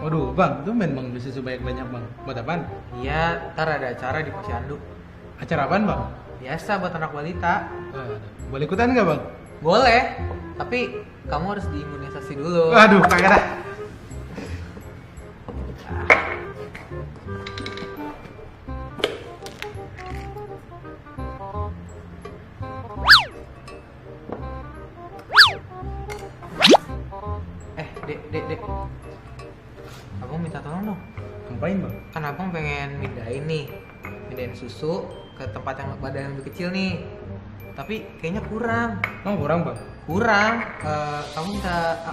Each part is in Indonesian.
Waduh, Bang, itu main Bang beli susu banyak-banyak, Bang. Buat apaan? Iya, ntar ada acara di Posyandu. Acara apaan, Bang? Biasa buat anak balita. Boleh ikutan nggak, Bang? Boleh, tapi kamu harus diimunisasi dulu. Waduh, kagak dah. Dek. Abang minta tolong dong. Ngapain, Bang? Kan abang pengen mindahin susu ke tempat yang badan yang lebih kecil nih. Tapi kayaknya kurang. Emang kurang, Bang? Kurang.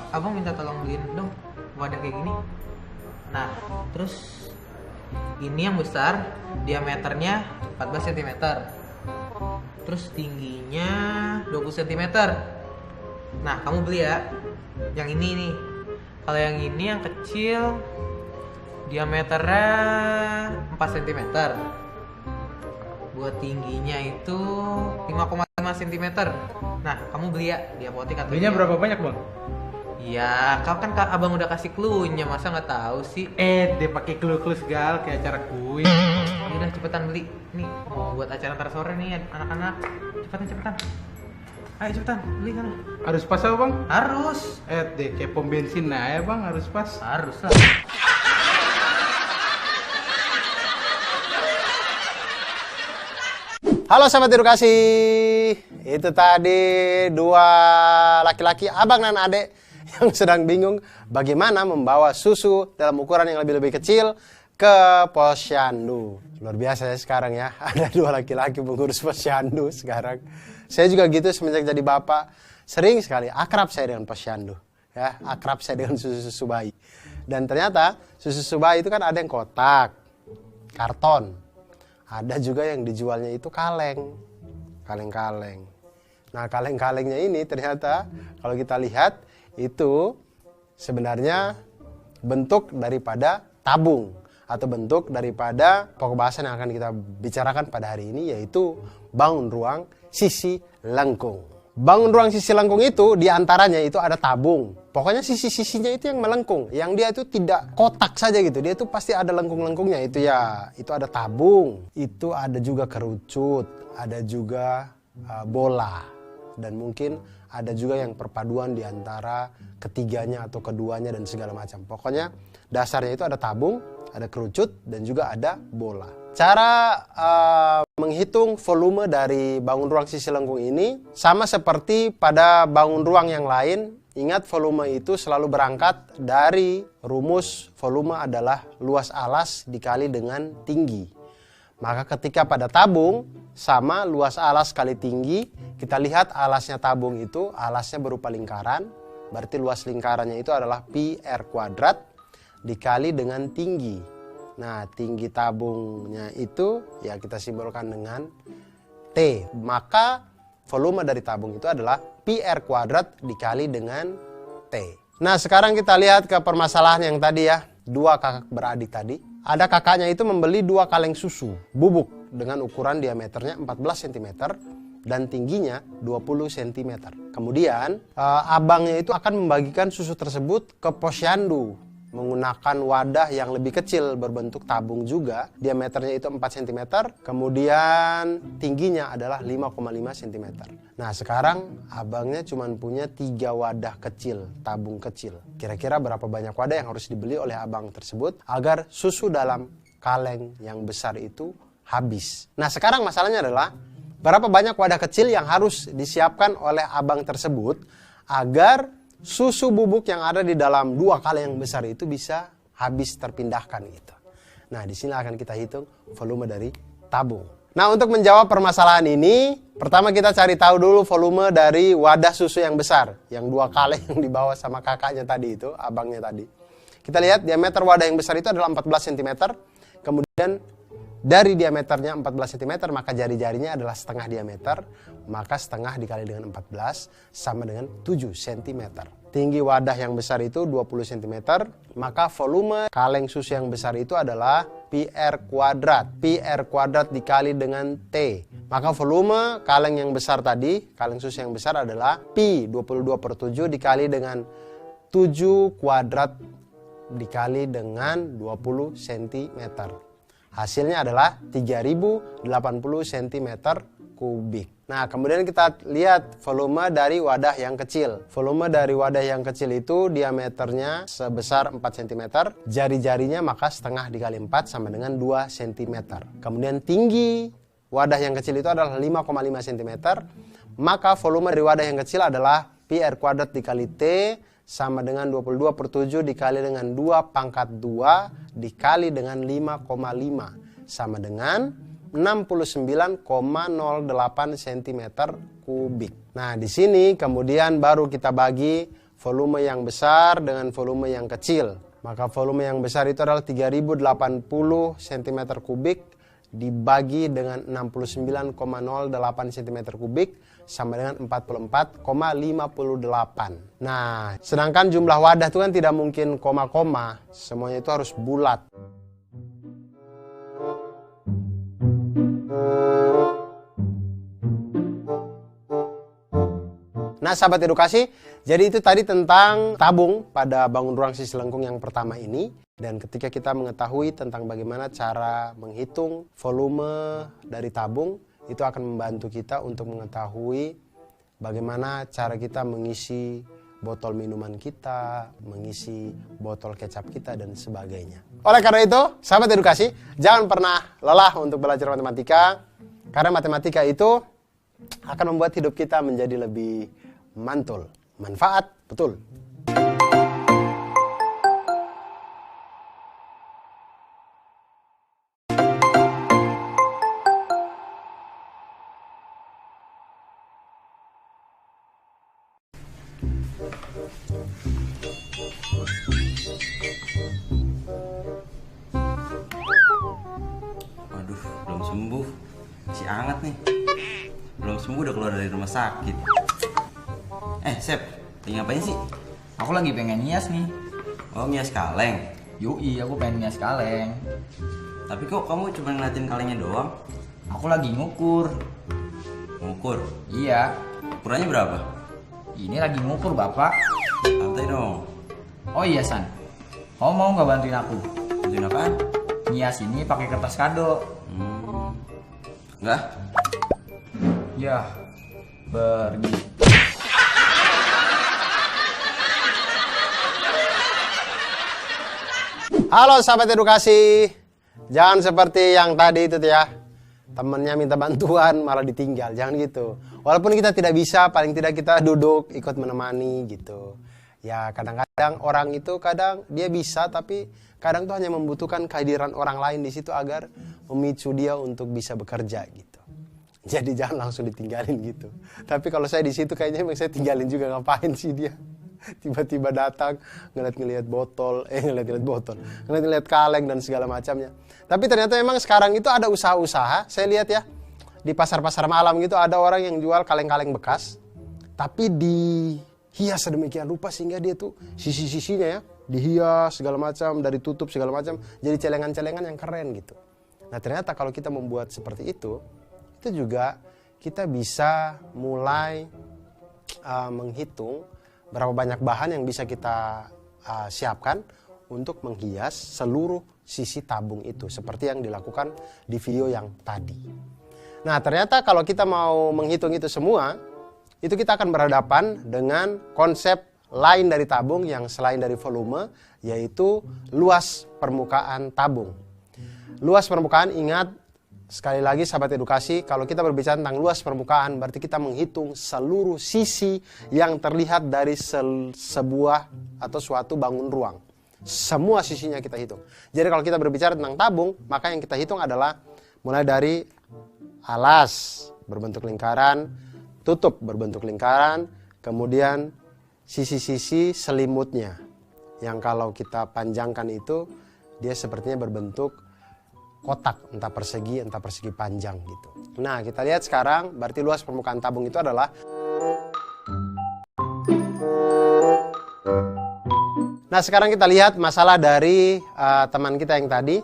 Abang minta tolong beliin dong wadah kayak gini. Nah, terus ini yang besar, diameternya 14 cm. Terus tingginya 20 cm. Nah, kamu beli ya. Yang ini nih. Kalau yang ini yang kecil diameternya 4 cm. Buat tingginya itu 5,5 cm. Nah, kamu beli ya di apotek atau Belinya berapa banyak, Bang? Ya, kau kan abang udah kasih clue-nya, masa nggak tahu sih? Dia pakai clue-clue segala kayak acara kuis. Udah cepetan beli. Nih, mau buat acara ntar sore nih anak-anak. Cepetan. Ayo cepetan, beli sana. Harus pas apa, Bang? Harus. Kayak pom bensin ya, Bang, harus pas. Harus lah. Halo sahabat edukasi, itu tadi dua laki-laki abang dan adek yang sedang bingung bagaimana membawa susu dalam ukuran yang lebih-lebih kecil ke Posyandu. Luar biasa ya sekarang ya, ada dua laki-laki pengurus Posyandu sekarang. Saya juga gitu semenjak jadi bapak, sering sekali akrab saya dengan Posyandu. Ya, akrab saya dengan susu-susu bayi. Dan ternyata susu-susu bayi itu kan ada yang kotak, karton. Ada juga yang dijualnya itu kaleng. Nah, kaleng-kalengnya ini ternyata kalau kita lihat itu sebenarnya bentuk daripada tabung atau bentuk daripada pokok bahasan yang akan kita bicarakan pada hari ini, yaitu bangun ruang sisi lengkung. Bangun ruang sisi lengkung itu diantaranya itu ada tabung. Pokoknya sisi-sisinya itu yang melengkung, yang dia itu tidak kotak saja gitu. Dia itu pasti ada lengkung-lengkungnya itu ya. Itu ada tabung, itu ada juga kerucut, ada juga bola, dan mungkin ada juga yang perpaduan di antara ketiganya atau keduanya dan segala macam. Pokoknya dasarnya itu ada tabung, ada kerucut, dan juga ada bola. Cara menghitung volume dari bangun ruang sisi lengkung ini sama seperti pada bangun ruang yang lain. Ingat, volume itu selalu berangkat dari rumus volume adalah luas alas dikali dengan tinggi. Maka ketika pada tabung sama luas alas kali tinggi, kita lihat alasnya tabung itu alasnya berupa lingkaran, berarti luas lingkarannya itu adalah pi r kuadrat dikali dengan tinggi. Nah, tinggi tabungnya itu ya kita simbolkan dengan T. Maka volume dari tabung itu adalah pi r kuadrat dikali dengan T. Nah, sekarang kita lihat ke permasalahan yang tadi ya. Dua kakak beradik tadi. Ada kakaknya itu membeli dua kaleng susu bubuk dengan ukuran diameternya 14 cm dan tingginya 20 cm. Kemudian abangnya itu akan membagikan susu tersebut ke Posyandu menggunakan wadah yang lebih kecil berbentuk tabung juga, diameternya itu 4 cm, kemudian tingginya adalah 5,5 cm. Nah, sekarang abangnya cuma punya 3 wadah kecil, tabung kecil. Kira-kira berapa banyak wadah yang harus dibeli oleh abang tersebut agar susu dalam kaleng yang besar itu habis? Nah, sekarang masalahnya adalah berapa banyak wadah kecil yang harus disiapkan oleh abang tersebut agar susu bubuk yang ada di dalam dua kaleng yang besar itu bisa habis terpindahkan gitu. Nah, di sini akan kita hitung volume dari tabung. Nah, untuk menjawab permasalahan ini, pertama kita cari tahu dulu volume dari wadah susu yang besar, yang dua kaleng yang dibawa sama kakaknya tadi itu, abangnya tadi. Kita lihat diameter wadah yang besar itu adalah 14 cm. Kemudian dari diameternya 14 cm, maka jari-jarinya adalah setengah diameter, maka setengah dikali dengan 14 sama dengan 7 cm. Tinggi wadah yang besar itu 20 cm, maka volume kaleng susu yang besar itu adalah pi R kuadrat. Pi R kuadrat dikali dengan T. Maka volume kaleng yang besar tadi, kaleng susu yang besar adalah pi 22/7 dikali dengan 7 kuadrat dikali dengan 20 cm. Hasilnya adalah 3080 cm kubik. Nah, kemudian kita lihat volume dari wadah yang kecil. Volume dari wadah yang kecil itu diameternya sebesar 4 cm. Jari-jarinya maka setengah dikali 4 sama dengan 2 cm. Kemudian tinggi wadah yang kecil itu adalah 5,5 cm. Maka volume dari wadah yang kecil adalah pi R kuadrat dikali T sama dengan 22/7 dikali dengan 2 pangkat 2 dikali dengan 5,5 sama dengan 69,08 cm kubik. Nah, di sini kemudian baru kita bagi volume yang besar dengan volume yang kecil. Maka volume yang besar itu adalah 3080 cm kubik dibagi dengan 69,08 cm kubik sama dengan 44,58. Nah, sedangkan jumlah wadah itu kan tidak mungkin koma-koma, semuanya itu harus bulat. Nah, sahabat edukasi, jadi itu tadi tentang tabung pada bangun ruang sisi lengkung yang pertama ini. Dan ketika kita mengetahui tentang bagaimana cara menghitung volume dari tabung, itu akan membantu kita untuk mengetahui bagaimana cara kita mengisi botol minuman kita, mengisi botol kecap kita, dan sebagainya. Oleh karena itu, sahabat edukasi, jangan pernah lelah untuk belajar matematika, karena matematika itu akan membuat hidup kita menjadi lebih mantul, manfaat, betul. Waduh, belum sembuh. Masih hangat nih. Belum sembuh udah keluar dari rumah sakit. Sep, lagi ngapain sih? Aku lagi pengen ngias nih. Oh, ngias kaleng. Yoi, aku pengen ngias kaleng. Tapi kok kamu cuma ngeliatin kalengnya doang? Aku lagi ngukur. Ngukur? Iya. Ukurannya berapa? Ini lagi ngukur, Bapak. Santai dong. Oh iya, San. Kamu mau nggak bantuin aku? Bantuin apaan? Ngias ini pakai kertas kado. Enggak? Ya, pergi. Halo sahabat edukasi, jangan seperti yang tadi itu ya, temennya minta bantuan malah ditinggal, jangan gitu. Walaupun kita tidak bisa, paling tidak kita duduk ikut menemani gitu. Ya kadang-kadang orang itu kadang dia bisa, tapi kadang tuh hanya membutuhkan kehadiran orang lain di situ agar memicu dia untuk bisa bekerja gitu. Jadi jangan langsung ditinggalin gitu. Tapi kalau saya di situ kayaknya saya tinggalin juga, ngapain sih dia? Tiba-tiba datang ngeliat botol, ngeliat kaleng dan segala macamnya. Tapi ternyata memang sekarang itu ada usaha-usaha. Saya lihat ya di pasar-pasar malam gitu ada orang yang jual kaleng-kaleng bekas, tapi dihias sedemikian rupa sehingga dia tuh sisi-sisinya ya dihias segala macam, dari tutup segala macam, jadi celengan-celengan yang keren gitu. Nah ternyata kalau kita membuat seperti itu juga kita bisa mulai menghitung berapa banyak bahan yang bisa kita siapkan untuk menghias seluruh sisi tabung itu, seperti yang dilakukan di video yang tadi. Nah, ternyata kalau kita mau menghitung itu semua, itu kita akan berhadapan dengan konsep lain dari tabung yang selain dari volume, yaitu luas permukaan tabung. Luas permukaan, ingat, sekali lagi sahabat edukasi, kalau kita berbicara tentang luas permukaan, berarti kita menghitung seluruh sisi yang terlihat dari sebuah atau suatu bangun ruang. Semua sisinya kita hitung. Jadi kalau kita berbicara tentang tabung, maka yang kita hitung adalah mulai dari alas berbentuk lingkaran, tutup berbentuk lingkaran, kemudian sisi-sisi selimutnya. Yang kalau kita panjangkan itu, dia sepertinya berbentuk kotak, entah persegi panjang gitu. Nah, kita lihat sekarang, berarti luas permukaan tabung itu adalah Nah, sekarang kita lihat masalah dari teman kita yang tadi.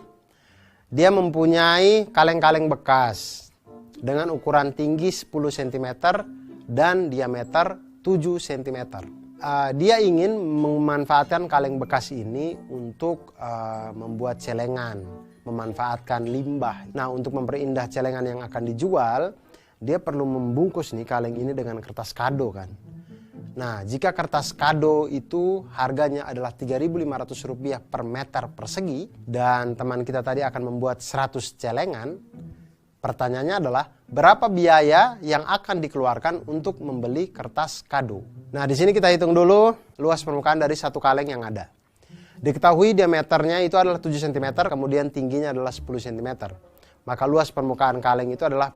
dia mempunyai kaleng-kaleng bekas dengan ukuran tinggi 10 cm dan diameter 7 cm. Dia ingin memanfaatkan kaleng bekas ini untuk membuat celengan, memanfaatkan limbah. Nah, untuk memperindah celengan yang akan dijual, dia perlu membungkus nih kaleng ini dengan kertas kado kan. Nah, jika kertas kado itu harganya adalah Rp3.500 per meter persegi dan teman kita tadi akan membuat 100 celengan, pertanyaannya adalah berapa biaya yang akan dikeluarkan untuk membeli kertas kado? Nah, di sini kita hitung dulu luas permukaan dari satu kaleng yang ada. Diketahui diameternya itu adalah 7 cm, kemudian tingginya adalah 10 cm. Maka luas permukaan kaleng itu adalah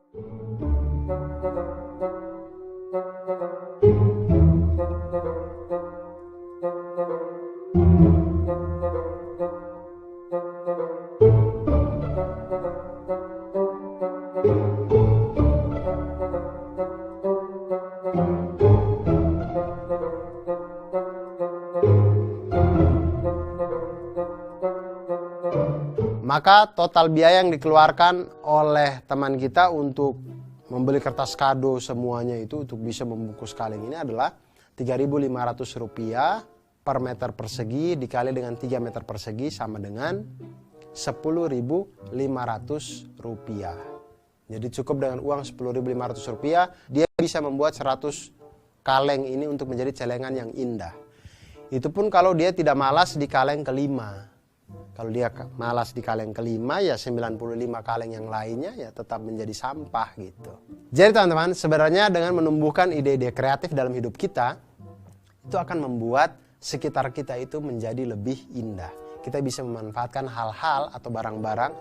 maka total biaya yang dikeluarkan oleh teman kita untuk membeli kertas kado semuanya itu untuk bisa membungkus kaleng ini adalah Rp3.500 per meter persegi dikali dengan 3 meter persegi sama dengan Rp10.500. Jadi cukup dengan uang Rp10.500 dia bisa membuat 100 kaleng ini untuk menjadi celengan yang indah. Itu pun kalau dia tidak malas di kaleng kelima. Kalau dia malas di kaleng kelima, ya 95 kaleng yang lainnya ya tetap menjadi sampah gitu. Jadi teman-teman, sebenarnya dengan menumbuhkan ide-ide kreatif dalam hidup kita, itu akan membuat sekitar kita itu menjadi lebih indah. Kita bisa memanfaatkan hal-hal atau barang-barang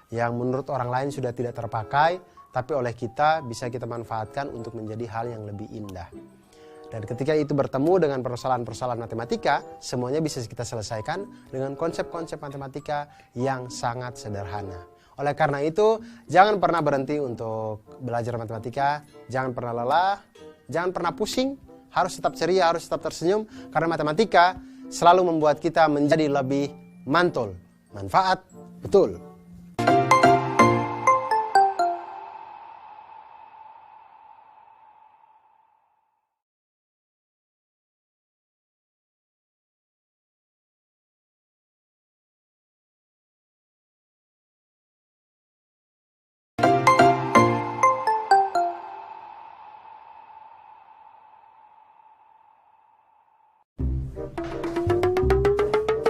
yang menurut orang lain sudah tidak terpakai, tapi oleh kita bisa kita manfaatkan untuk menjadi hal yang lebih indah. Dan ketika itu bertemu dengan persoalan-persoalan matematika, semuanya bisa kita selesaikan dengan konsep-konsep matematika yang sangat sederhana. Oleh karena itu, jangan pernah berhenti untuk belajar matematika, jangan pernah lelah, jangan pernah pusing, harus tetap ceria, harus tetap tersenyum, karena matematika selalu membuat kita menjadi lebih mantul. Manfaat, betul.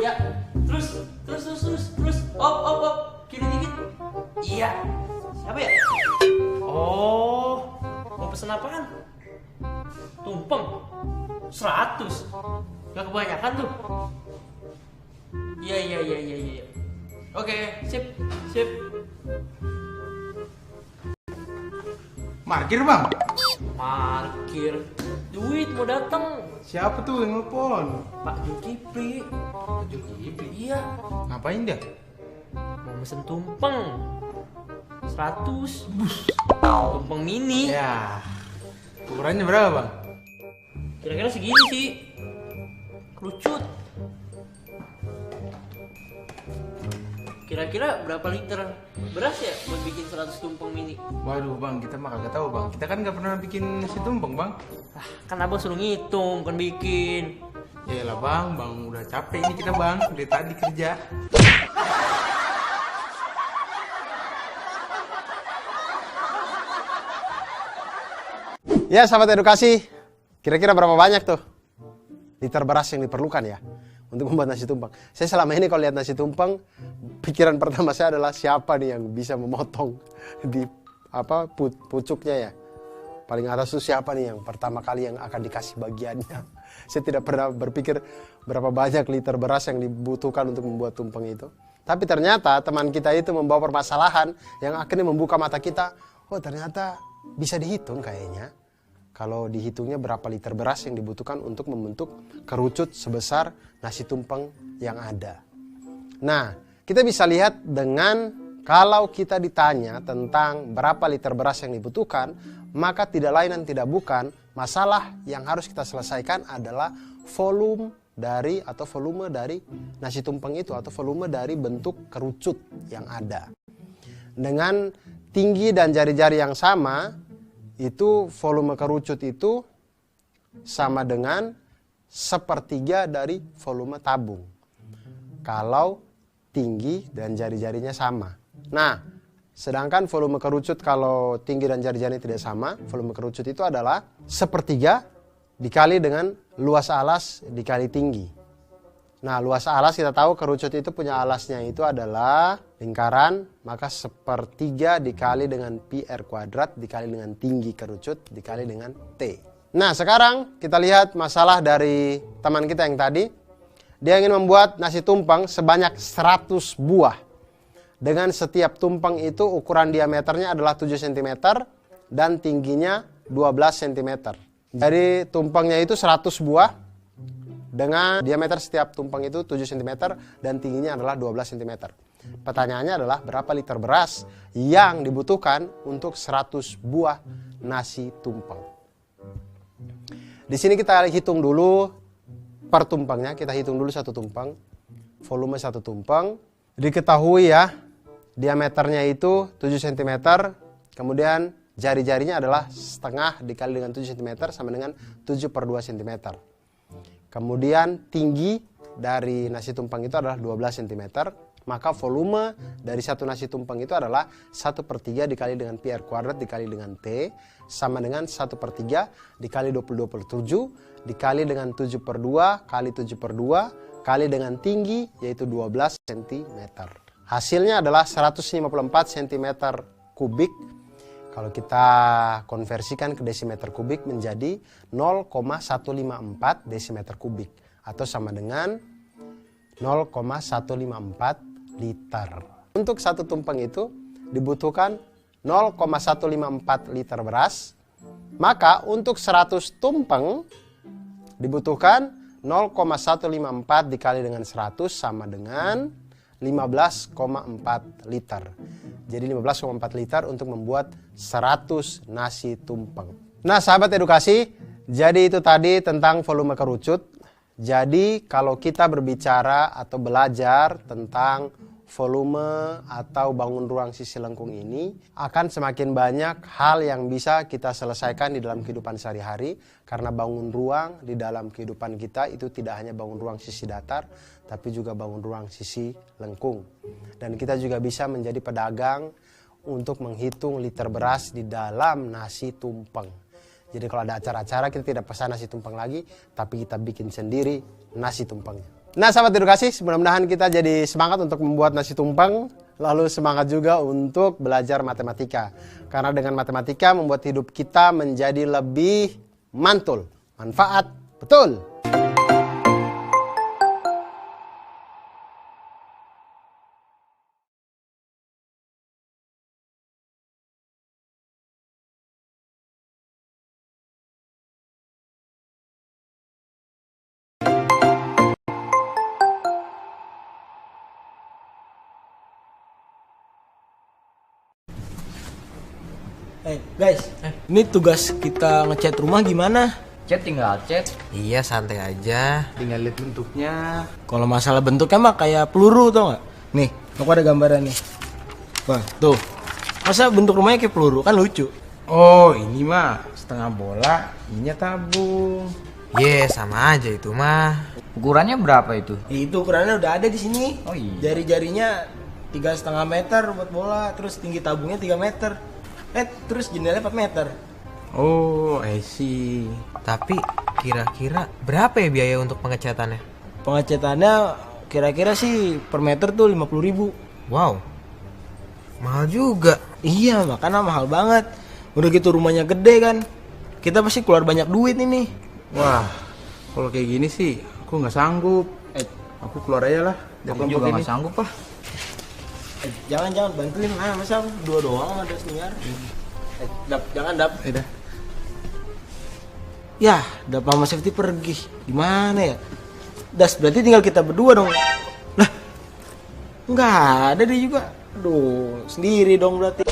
Ya, terus. Op. Kiri dikit. Iya. Siapa ya? Oh, mau pesen apaan? Tumpeng. 100. Gak kebanyakan tuh. Iya. Oke, sip. Parkir bang. Parkir. Duit mau datang. Siapa tuh yang nelfon? Pak Zulkifli. Iya. Ngapain dia? Mau mesen tumpeng 100. Tumpeng mini. Ya. Ukurannya berapa bang? Kira-kira segini sih. Kerucut. Kira-kira berapa liter beras ya buat bikin 100 tumpeng mini? Waduh bang, kita mah kagak tahu bang. Kita kan nggak pernah bikin nasi tumpeng bang. Ah, kan abang suruh ngitung, bukan bikin. Yalah bang, udah capek ini kita bang. Dari tadi kerja. Ya sahabat edukasi, kira-kira berapa banyak tuh liter beras yang diperlukan ya untuk membuat nasi tumpeng? Saya selama ini kalau lihat nasi tumpeng, pikiran pertama saya adalah siapa nih yang bisa memotong di pucuknya ya. Paling atas itu siapa nih yang pertama kali yang akan dikasih bagiannya. Saya tidak pernah berpikir berapa banyak liter beras yang dibutuhkan untuk membuat tumpeng itu. Tapi ternyata teman kita itu membawa permasalahan yang akhirnya membuka mata kita. Oh ternyata bisa dihitung kayaknya. Kalau dihitungnya berapa liter beras yang dibutuhkan untuk membentuk kerucut sebesar nasi tumpeng yang ada. Nah, kita bisa lihat dengan kalau kita ditanya tentang berapa liter beras yang dibutuhkan, maka tidak lain dan tidak bukan masalah yang harus kita selesaikan adalah volume dari atau volume dari nasi tumpeng itu atau volume dari bentuk kerucut yang ada. Dengan tinggi dan jari-jari yang sama, itu volume kerucut itu sama dengan sepertiga dari volume tabung. Kalau tinggi dan jari-jarinya sama. Nah, sedangkan volume kerucut kalau tinggi dan jari-jarinya tidak sama, volume kerucut itu adalah sepertiga dikali dengan luas alas dikali tinggi. Nah, luas alas kita tahu kerucut itu punya alasnya itu adalah lingkaran, maka sepertiga dikali dengan pi r kuadrat dikali dengan tinggi kerucut dikali dengan T. Nah, sekarang kita lihat masalah dari teman kita yang tadi. Dia ingin membuat nasi tumpeng sebanyak 100 buah. Dengan setiap tumpeng itu ukuran diameternya adalah 7 cm dan tingginya 12 cm. Jadi tumpengnya itu 100 buah. Dengan diameter setiap tumpeng itu 7 cm dan tingginya adalah 12 cm. Pertanyaannya adalah berapa liter beras yang dibutuhkan untuk 100 buah nasi tumpeng. Di sini kita hitung dulu per tumpengnya. Kita hitung dulu satu tumpeng. Volume satu tumpeng. Diketahui ya, diameternya itu 7 cm. Kemudian jari-jarinya adalah setengah dikali dengan 7 cm sama dengan 7/2 cm. Kemudian tinggi dari nasi tumpeng itu adalah 12 cm. Maka volume dari satu nasi tumpeng itu adalah 1/3 dikali dengan pi r kuadrat dikali dengan T sama dengan 1/3 dikali 20/27 dikali dengan 7/2 kali 7/2 kali dengan tinggi yaitu 12 cm. Hasilnya adalah 154 cm kubik. Kalau kita konversikan ke desimeter kubik menjadi 0,154 desimeter kubik atau sama dengan 0,154 liter. Untuk satu tumpeng itu dibutuhkan 0,154 liter beras. Maka untuk 100 tumpeng dibutuhkan 0,154 dikali dengan 100 sama dengan 15,4 liter. Jadi 15,4 liter untuk membuat 100 nasi tumpeng. Nah, sahabat edukasi, jadi itu tadi tentang volume kerucut. Jadi kalau kita berbicara atau belajar tentang volume atau bangun ruang sisi lengkung ini, akan semakin banyak hal yang bisa kita selesaikan di dalam kehidupan sehari-hari. Karena bangun ruang di dalam kehidupan kita itu tidak hanya bangun ruang sisi datar, tapi juga bangun ruang sisi lengkung. Dan kita juga bisa menjadi pedagang untuk menghitung liter beras di dalam nasi tumpeng. Jadi kalau ada acara-acara kita tidak pesan nasi tumpeng lagi, tapi kita bikin sendiri nasi tumpengnya. Nah, sahabat edukasi, mudah-mudahan kita jadi semangat untuk membuat nasi tumpeng, lalu semangat juga untuk belajar matematika. Karena dengan matematika membuat hidup kita menjadi lebih mantul, manfaat, betul. Guys, ini tugas kita ngecat rumah gimana? Chat tinggal chat. Iya, santai aja. Tinggal lihat bentuknya. Kalau masalah bentuknya mah kayak peluru, tau nggak? Nih, aku ada gambaran nih. Wah, tuh. Masa bentuk rumahnya kayak peluru, kan lucu. Oh, ini mah setengah bola, ininya tabung. Sama aja itu mah. Ukurannya berapa itu? Itu ukurannya udah ada di sini. Oh iya. Jari-jarinya 3,5 meter buat bola, terus tinggi tabungnya 3 meter. Terus jendelanya 4 meter. Oh, I see. Tapi kira-kira berapa ya biaya untuk pengecatannya? Pengecatannya kira-kira sih per meter tuh 50.000. Wow, mahal juga. Iya, makanya mahal banget. Udah gitu rumahnya gede kan, kita pasti keluar banyak duit ini. Wah, kalau kayak gini sih aku nggak sanggup. Aku keluar aja lah. Aku juga nggak sanggup lah. Jangan bantuin, masa dua doang ada senior. Jangan dap. Udah. Ya, Dap sama Safety pergi. Gimana ya? Das, berarti tinggal kita berdua dong. Lah, nggak ada dia juga. Aduh, sendiri dong berarti.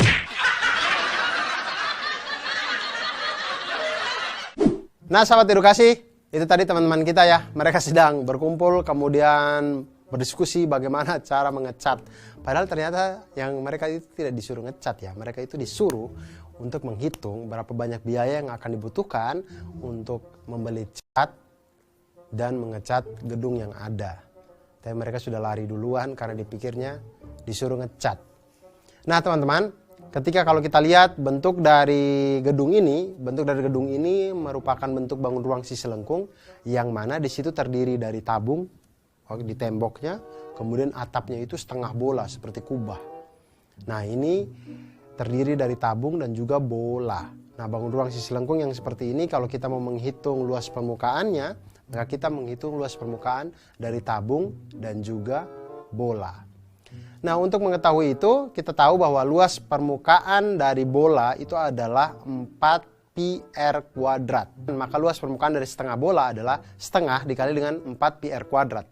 Nah, sahabat edukasi, Itu tadi teman-teman kita ya, mereka sedang berkumpul kemudian berdiskusi bagaimana cara mengecat. Padahal ternyata yang mereka itu tidak disuruh ngecat ya, mereka itu disuruh untuk menghitung berapa banyak biaya yang akan dibutuhkan untuk membeli cat dan mengecat gedung yang ada. Tapi mereka sudah lari duluan karena dipikirnya disuruh ngecat. Nah teman-teman, ketika kalau kita lihat bentuk dari gedung ini merupakan bentuk bangun ruang Siselengkung yang mana di situ terdiri dari tabung di temboknya, kemudian atapnya itu setengah bola seperti kubah. Nah ini terdiri dari tabung dan juga bola. Nah bangun ruang Siselengkung yang seperti ini kalau kita mau menghitung luas permukaannya, maka kita menghitung luas permukaan dari tabung dan juga bola. Nah untuk mengetahui itu kita tahu bahwa luas permukaan dari bola itu adalah 4 pi r kuadrat. Maka luas permukaan dari setengah bola adalah setengah dikali dengan 4 pi r kuadrat.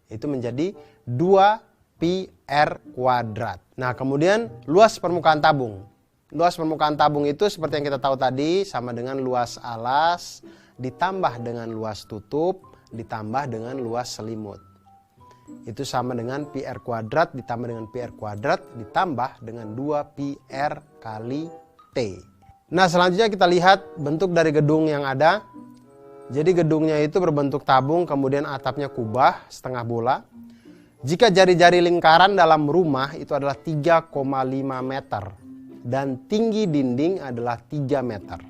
Itu menjadi 2 pi r kuadrat. Nah kemudian luas permukaan tabung. Luas permukaan tabung itu seperti yang kita tahu tadi sama dengan luas alas ditambah dengan luas tutup ditambah dengan luas selimut. Itu sama dengan pi r kuadrat ditambah dengan pi r kuadrat ditambah dengan 2 pi r kali T. Nah selanjutnya kita lihat bentuk dari gedung yang ada. Jadi gedungnya itu berbentuk tabung kemudian atapnya kubah setengah bola. Jika jari-jari lingkaran dalam rumah itu adalah 3,5 meter dan tinggi dinding adalah 3 meter.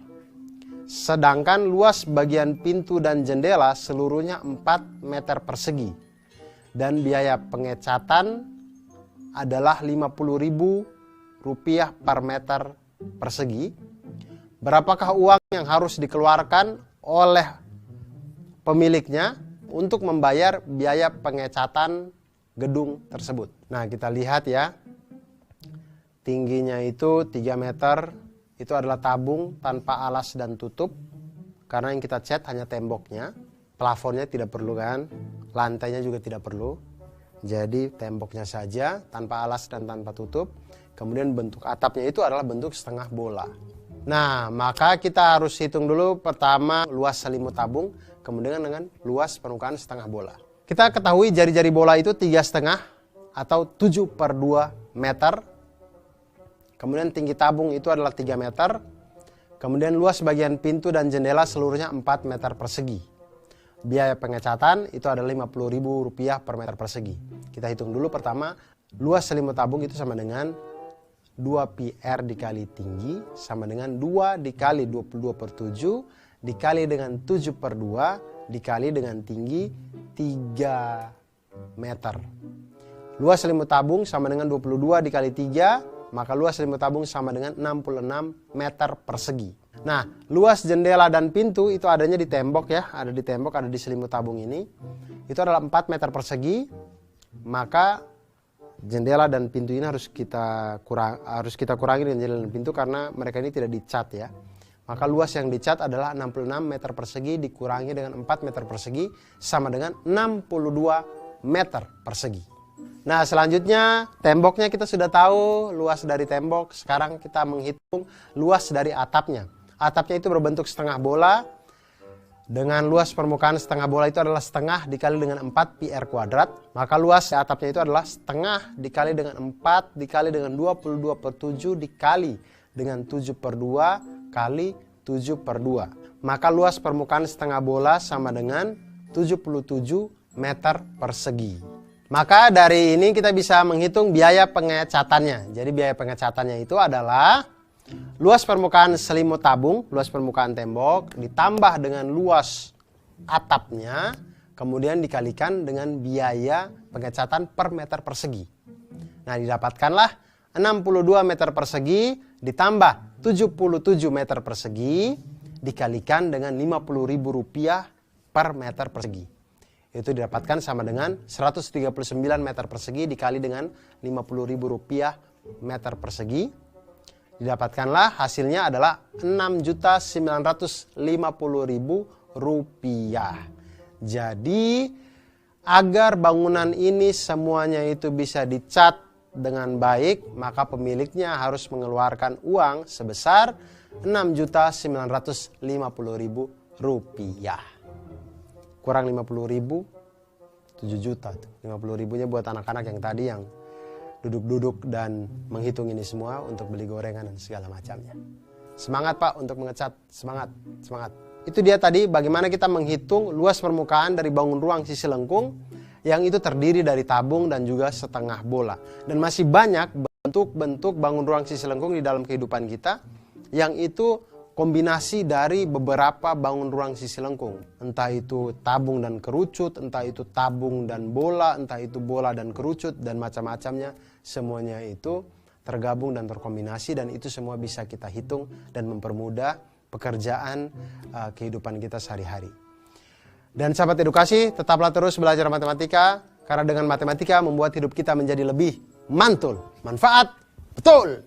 Sedangkan luas bagian pintu dan jendela seluruhnya 4 meter persegi. Dan biaya pengecatan adalah Rp50.000 per meter persegi. Berapakah uang yang harus dikeluarkan oleh pemiliknya untuk membayar biaya pengecatan gedung tersebut? Nah kita lihat ya, tingginya itu 3 meter. Itu adalah tabung tanpa alas dan tutup. Karena yang kita cat hanya temboknya. Plafonnya tidak perlu kan. Lantainya juga tidak perlu. Jadi temboknya saja tanpa alas dan tanpa tutup. Kemudian bentuk atapnya itu adalah bentuk setengah bola. Nah maka kita harus hitung dulu pertama luas selimut tabung. Kemudian dengan luas permukaan setengah bola. Kita ketahui jari-jari bola itu 3,5 atau 7/2 meter. Kemudian tinggi tabung itu adalah 3 meter. Kemudian luas bagian pintu dan jendela seluruhnya 4 meter persegi. Biaya pengecatan itu adalah Rp50.000 per meter persegi. Kita hitung dulu pertama, luas selimut tabung itu sama dengan 2 pi r dikali tinggi sama dengan 2 dikali 22/7 dikali dengan 7/2 dikali dengan tinggi 3 meter. Luas selimut tabung sama dengan 22 dikali 3. Maka luas selimut tabung sama dengan 66 meter persegi. Nah, luas jendela dan pintu itu adanya di tembok ya, ada di tembok, ada di selimut tabung ini. Itu adalah 4 meter persegi. Maka jendela dan pintu ini harus kita kurangi dengan jendela dan pintu karena mereka ini tidak dicat ya. Maka luas yang dicat adalah 66 meter persegi dikurangi dengan 4 meter persegi sama dengan 62 meter persegi. Nah selanjutnya temboknya kita sudah tahu luas dari tembok. Sekarang kita menghitung luas dari atapnya. Atapnya itu berbentuk setengah bola. Dengan luas permukaan setengah bola itu adalah setengah dikali dengan 4 pi r kuadrat. Maka luas atapnya itu adalah setengah dikali dengan 4 dikali dengan 22/7 dikali dengan 7/2 kali 7/2. Maka luas permukaan setengah bola sama dengan 77 meter persegi. Maka dari ini kita bisa menghitung biaya pengecatannya. Jadi biaya pengecatannya itu adalah luas permukaan selimut tabung, luas permukaan tembok, ditambah dengan luas atapnya, kemudian dikalikan dengan biaya pengecatan per meter persegi. Nah didapatkanlah 62 meter persegi ditambah 77 meter persegi dikalikan dengan Rp50.000 per meter persegi. Itu didapatkan sama dengan 139 meter persegi dikali dengan Rp50.000 meter persegi. Didapatkanlah hasilnya adalah Rp6.950.000. Jadi agar bangunan ini semuanya itu bisa dicat dengan baik, maka pemiliknya harus mengeluarkan uang sebesar Rp6.950.000. kurang 50.000, 7 juta tuh. 50.000-nya buat anak-anak yang tadi yang duduk-duduk dan menghitung ini semua untuk beli gorengan dan segala macamnya. Semangat Pak untuk mengecat, semangat, semangat. Itu dia tadi bagaimana kita menghitung luas permukaan dari bangun ruang sisi lengkung yang itu terdiri dari tabung dan juga setengah bola. Dan masih banyak bentuk-bentuk bangun ruang sisi lengkung di dalam kehidupan kita yang itu kombinasi dari beberapa bangun ruang sisi lengkung. Entah itu tabung dan kerucut, entah itu tabung dan bola, entah itu bola dan kerucut, dan macam-macamnya. Semuanya itu tergabung dan terkombinasi, dan itu semua bisa kita hitung dan mempermudah pekerjaan kehidupan kita sehari-hari. Dan sahabat edukasi, tetaplah terus belajar matematika, karena dengan matematika membuat hidup kita menjadi lebih mantul. Manfaat, betul!